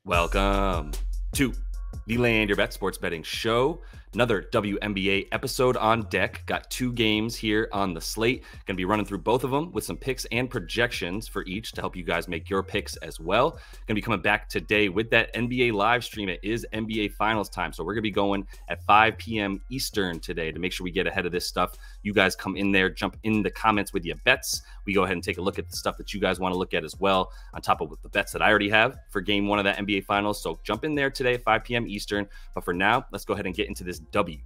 Welcome to the Land Your Bet Sports Betting Show. Another WNBA episode on deck. Got two games here on the slate. Going to be running through both of them with some picks and projections for each to help you guys make your picks as well. Going to be coming back today with that NBA live stream. It is NBA Finals time, so we're going to be going at 5 p.m. Eastern today to make sure we get ahead of this stuff. You guys come in there, jump in the comments with your bets. We go ahead and take a look at the stuff that you guys want to look at as well, on top of the bets that I already have for game one of that NBA Finals. So jump in there today at 5 p.m. Eastern. But for now, let's go ahead and get into this W.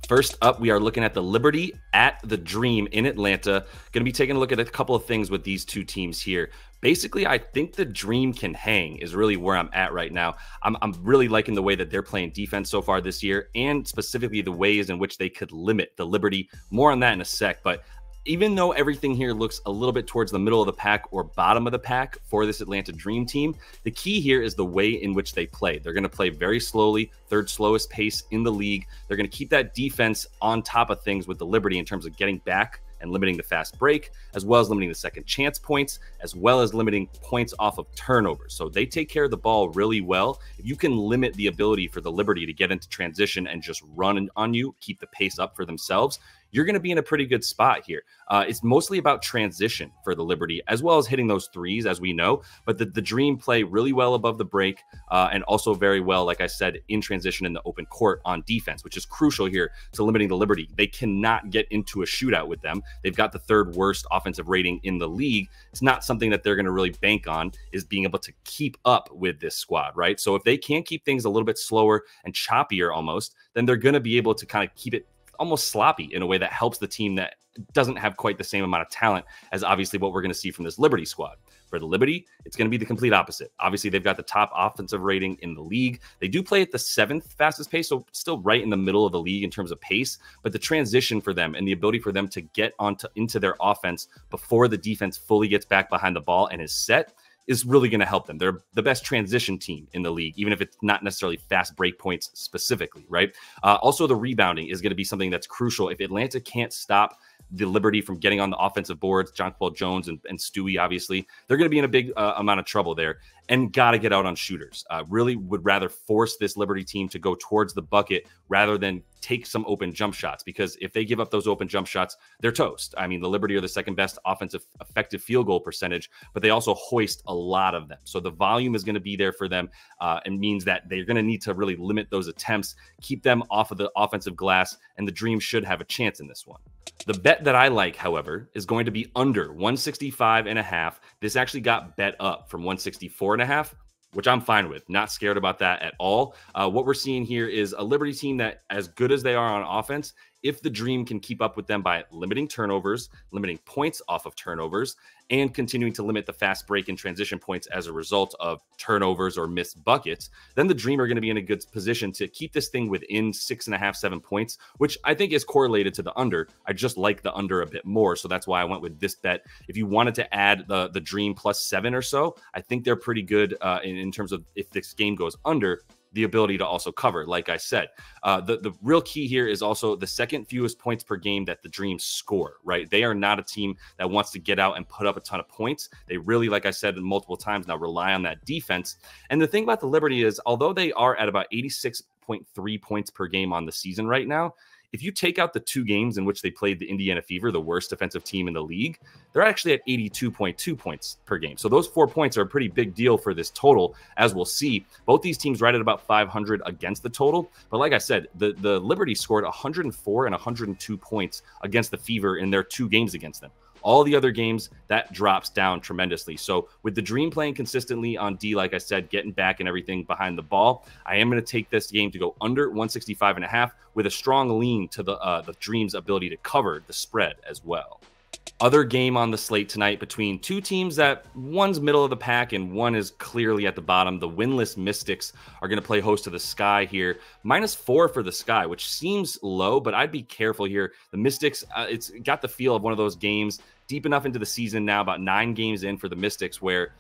First up, we are looking at the Liberty at the Dream in Atlanta. Going to be taking a look at a couple of things with these two teams here. Basically, I think the Dream can hang is really where I'm at right now. I'm really liking the way that they're playing defense so far this year, and specifically the ways in which they could limit the Liberty. More on that in a sec, but even though everything here looks a little bit towards the middle of the pack or bottom of the pack for this Atlanta Dream team, the key here is the way in which they play. They're going to play very slowly, third slowest pace in the league. They're going to keep that defense on top of things with the Liberty in terms of getting back and limiting the fast break, as well as limiting the second chance points, as well as limiting points off of turnovers. So they take care of the ball really well. If you can limit the ability for the Liberty to get into transition and just run on you, keep the pace up for themselves, you're going to be in a pretty good spot here. It's mostly about transition for the Liberty, as well as hitting those threes, as we know. But the Dream play really well above the break, and also very well, like I said, in transition in the open court on defense, which is crucial here to limiting the Liberty. They cannot get into a shootout with them. They've got the third worst offensive rating in the league. It's not something that they're going to really bank on, is being able to keep up with this squad, right? So if they can keep things a little bit slower and choppier almost, then they're going to be able to kind of keep it almost sloppy in a way that helps the team that doesn't have quite the same amount of talent as obviously what we're going to see from this Liberty squad. For the Liberty, it's going to be the complete opposite. Obviously, they've got the top offensive rating in the league. They do play at the 7th fastest pace, so still right in the middle of the league in terms of pace, but the transition for them and the ability for them to get into their offense before the defense fully gets back behind the ball and is set is really going to help them. They're the best transition team in the league, even if it's not necessarily fast break points specifically, right? Also, the rebounding is going to be something that's crucial. If Atlanta can't stop the Liberty from getting on the offensive boards, Jonquel Jones and Stewie, obviously, they're going to be in a big amount of trouble there, and got to get out on shooters. Really would rather force this Liberty team to go towards the bucket rather than take some open jump shots, because if they give up those open jump shots, they're toast. I mean, the Liberty are the second best offensive effective field goal percentage, but they also hoist a lot of them. So the volume is going to be there for them, and means that they're going to need to really limit those attempts, keep them off of the offensive glass, and the Dream should have a chance in this one. The bet that I like, however, is going to be under 165.5. This actually got bet up from 164.5, which I'm fine with. Not scared about that at all. What we're seeing here is a Liberty team that, as good as they are on offense, if the Dream can keep up with them by limiting turnovers, limiting points off of turnovers, and continuing to limit the fast break and transition points as a result of turnovers or missed buckets, then the Dream are going to be in a good position to keep this thing within 6.5, 7 points, which I think is correlated to the under. I just like the under a bit more, so that's why I went with this bet. If you wanted to add the Dream +7 or so, I think they're pretty good in terms of if this game goes under, the ability to also cover, like I said. The real key here is also the second fewest points per game that the Dream score, right? They are not a team that wants to get out and put up a ton of points. They really, like I said multiple times now, rely on that defense. And the thing about the Liberty is, although they are at about 86.3 points per game on the season right now, if you take out the 2 games in which they played the Indiana Fever, the worst defensive team in the league, they're actually at 82.2 points per game. So those 4 points are a pretty big deal for this total, as we'll see. Both these teams right at about 500 against the total. But like I said, the Liberty scored 104 and 102 points against the Fever in their 2 games against them. All the other games, that drops down tremendously. So with the Dream playing consistently on D, like I said, getting back and everything behind the ball, I am going to take this game to go under 165.5 with a strong lean to the Dream's ability to cover the spread as well. Other game on the slate tonight between two teams that one's middle of the pack and one is clearly at the bottom. The winless Mystics are going to play host to the Sky here. -4 for the Sky, which seems low, but I'd be careful here. The Mystics, it's got the feel of one of those games deep enough into the season now, about 9 games in for the Mystics, where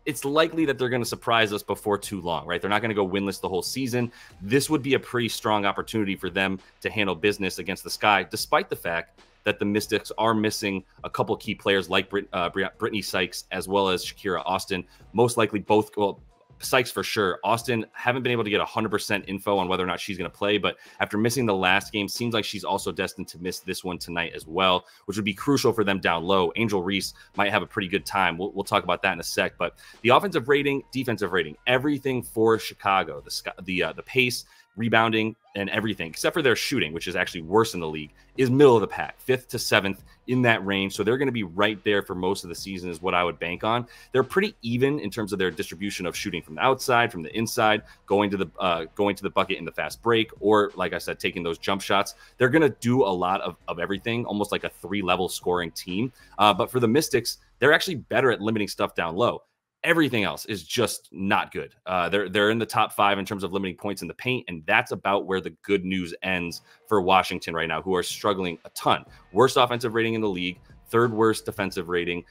it's likely that they're going to surprise us before too long, right? They're not going to go winless the whole season. This would be a pretty strong opportunity for them to handle business against the Sky, despite the fact that the Mystics are missing a couple key players like Brittany Sykes as well as Shakira Austin. Most likely both, well, Sykes for sure. Austin, haven't been able to get 100% info on whether or not she's going to play, but after missing the last game, seems like she's also destined to miss this one tonight as well, which would be crucial for them down low. Angel Reese might have a pretty good time. We'll talk about that in a sec, but the offensive rating, defensive rating, everything for Chicago, the pace, rebounding, and everything, except for their shooting, which is actually worse in the league, is middle of the pack, 5th to 7th in that range. So they're going to be right there for most of the season is what I would bank on. They're pretty even in terms of their distribution of shooting from the outside, from the inside, going to the bucket in the fast break, or like I said, taking those jump shots. They're going to do a lot of everything, almost like a 3-level scoring team. But for the Mystics, they're actually better at limiting stuff down low. Everything else is just not good. They're in the top 5 in terms of limiting points in the paint, and that's about where the good news ends for Washington right now, who are struggling a ton. Worst offensive rating in the league, 3rd worst defensive rating,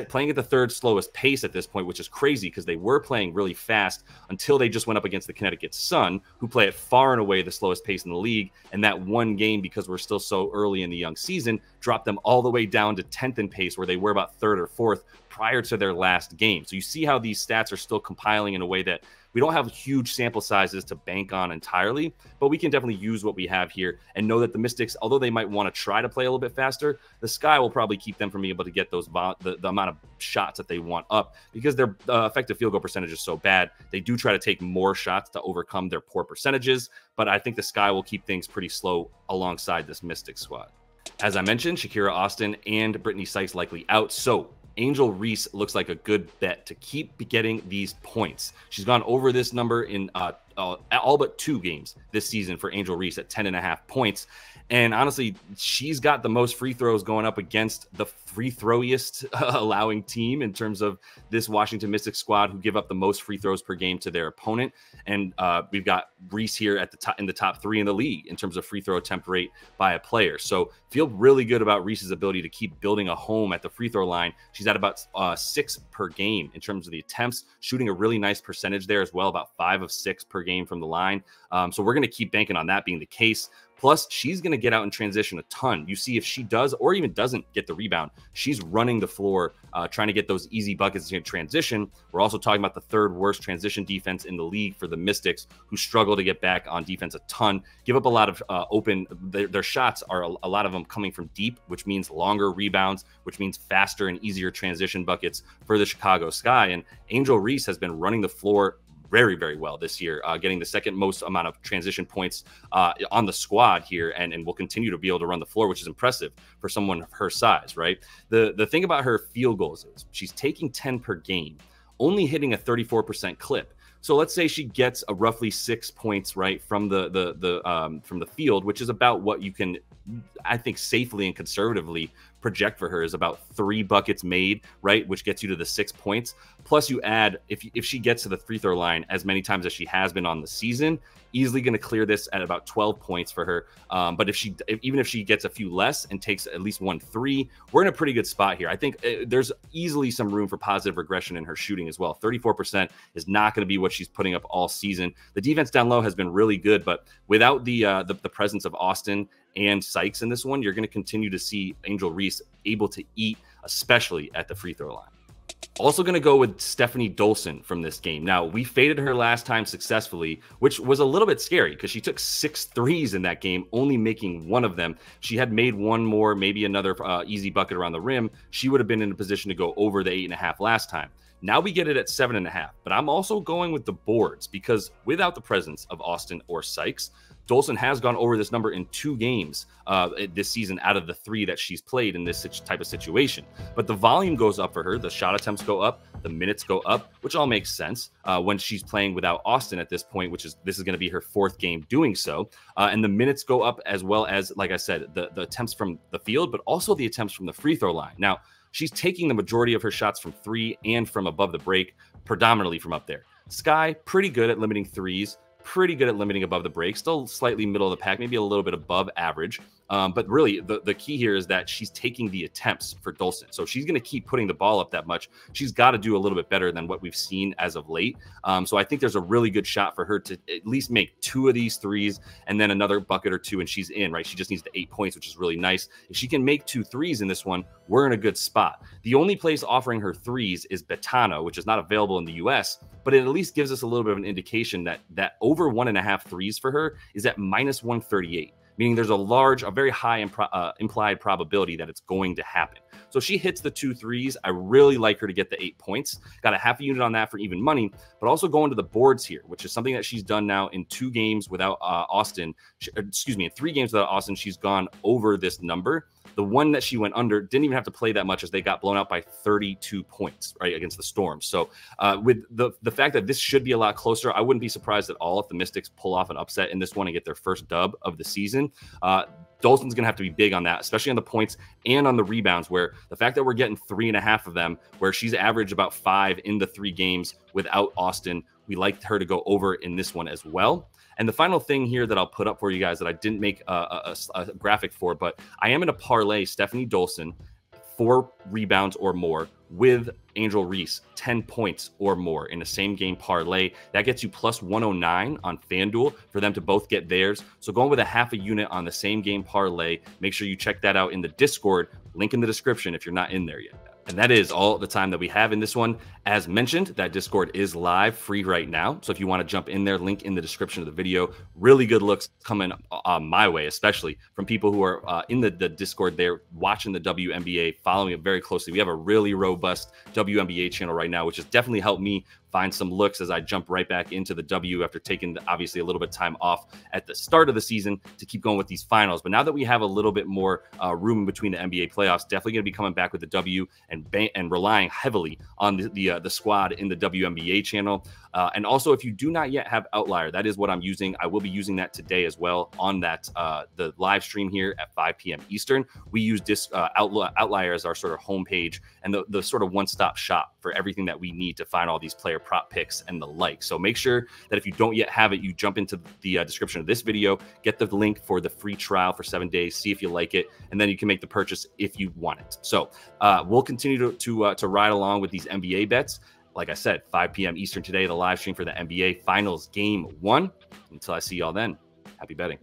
playing at the 3rd slowest pace at this point, which is crazy because they were playing really fast until they just went up against the Connecticut Sun, who play at far and away the slowest pace in the league. And that one game, because we're still so early in the young season, dropped them all the way down to 10th in pace, where they were about 3rd or 4th prior to their last game. So you see how these stats are still compiling in a way that we don't have huge sample sizes to bank on entirely, but we can definitely use what we have here and know that the Mystics, although they might want to try to play a little bit faster, the sky will probably keep them from being able to get those the amount of shots that they want up, because their effective field goal percentage is so bad. They do try to take more shots to overcome their poor percentages, but I think the sky will keep things pretty slow alongside this Mystics squad. As I mentioned, Shakira Austin and Brittany Sykes likely out, so Angel Reese looks like a good bet to keep getting these points. She's gone over this number in all but 2 games this season for Angel Reese at 10.5 points. And honestly, she's got the most free throws going up against the free throwiest allowing team in terms of this Washington Mystics squad, who give up the most free throws per game to their opponent. And we've got Reese here at the top, in the top 3 in the league in terms of free throw attempt rate by a player. So feel really good about Reese's ability to keep building a home at the free throw line. She's at about 6 per game in terms of the attempts, shooting a really nice percentage there as well, about 5 of 6 per game from the line. So we're going to keep banking on that being the case. Plus, she's going to get out in transition a ton. You see, if she does or even doesn't get the rebound, she's running the floor, trying to get those easy buckets in transition. We're also talking about the 3rd worst transition defense in the league for the Mystics, who struggle to get back on defense a ton, give up a lot of their shots are a lot of them coming from deep, which means longer rebounds, which means faster and easier transition buckets for the Chicago Sky. And Angel Reese has been running the floor very, very well this year, getting the 2nd most amount of transition points on the squad here, and will continue to be able to run the floor, which is impressive for someone of her size, right? The thing about her field goals is she's taking 10 per game, only hitting a 34% clip. So let's say she gets a roughly 6 points, right, from the field, which is about what you can, I think, safely and conservatively project for her, is about 3 buckets made, right, which gets you to the 6 points. Plus you add, if she gets to the free throw line as many times as she has been on the season, easily going to clear this at about 12 points for her. But even if she gets a few less and takes at least 1 3, we're in a pretty good spot here. I think there's easily some room for positive regression in her shooting as well. 34% is not going to be what she's putting up all season. The defense down low has been really good, but without the presence of Austin and Sykes in this one, you're going to continue to see Angel Reese able to eat, especially at the free throw line. Also going to go with Stephanie Dolson from this game. Now, we faded her last time successfully, which was a little bit scary because she took 6 threes in that game, only making 1 of them. She had made 1 more, maybe another easy bucket around the rim. She would have been in a position to go over the 8.5 last time. Now we get it at 7.5, but I'm also going with the boards because without the presence of Austin or Sykes, Dolson has gone over this number in 2 games this season out of the 3 that she's played in this type of situation. But the volume goes up for her. The shot attempts go up. The minutes go up, which all makes sense when she's playing without Austin at this point, this is going to be her 4th game doing so. And the minutes go up as well as, like I said, the attempts from the field, but also the attempts from the free throw line. Now, she's taking the majority of her shots from 3 and from above the break, predominantly from up there. Sky, pretty good at limiting threes, pretty good at limiting above the break, still slightly middle of the pack, maybe a little bit above average. But really, the key here is that she's taking the attempts for Dolson. So she's going to keep putting the ball up that much. She's got to do a little bit better than what we've seen as of late. So I think there's a really good shot for her to at least make 2 of these threes and then another bucket or 2, and she's in, right? She just needs the 8 points, which is really nice. If she can make 2 threes in this one, we're in a good spot. The only place offering her threes is Betano, which is not available in the US, but it at least gives us a little bit of an indication that over 1.5 threes for her is at -138. Meaning there's a very high implied probability that it's going to happen. So if she hits the 2 threes, I really like her to get the 8 points. Got a half a unit on that for even money, but also going to the boards here, which is something that she's done now in 2 games without Austin. In 3 games without Austin, she's gone over this number. The one that she went under didn't even have to play that much as they got blown out by 32 points, right, against the Storm. So with the fact that this should be a lot closer, I wouldn't be surprised at all if the Mystics pull off an upset in this one and get their first dub of the season. Dolson's going to have to be big on that, especially on the points and on the rebounds, where the fact that we're getting 3.5 of them, where she's averaged about 5 in the 3 games without Austin, we like her to go over in this one as well. And the final thing here that I'll put up for you guys that I didn't make a graphic for, but I am going to parlay Stephanie Dolson 4 rebounds or more with Angel Reese 10 points or more in a same game parlay. That gets you +109 on FanDuel for them to both get theirs. So going with a half a unit on the same game parlay, make sure you check that out in the Discord, link in the description if you're not in there yet. And that is all the time that we have in this one. As mentioned, that Discord is live, free right now. So if you want to jump in there, link in the description of the video. Really good looks coming my way, especially from people who are in the Discord there, watching the WNBA, following it very closely. We have a really robust WNBA channel right now, which has definitely helped me find some looks as I jump right back into the W after taking obviously a little bit of time off at the start of the season to keep going with these finals. But now that we have a little bit more room in between the NBA playoffs, definitely going to be coming back with the W and relying heavily on the squad in the WNBA channel. And also, if you do not yet have Outlier, that is what I'm using. I will be using that today as well on that the live stream here at 5 p.m. Eastern. We use this Outlier as our sort of homepage and the sort of one-stop shop for everything that we need to find all these player prop picks and the like. So make sure that if you don't yet have it, you jump into the description of this video, get the link for the free trial for 7 days, see if you like it, and then you can make the purchase if you want it. So we'll continue to ride along with these NBA bets. Like I said, 5 p.m. Eastern today, the live stream for the NBA Finals Game 1. Until I see y'all then, happy betting.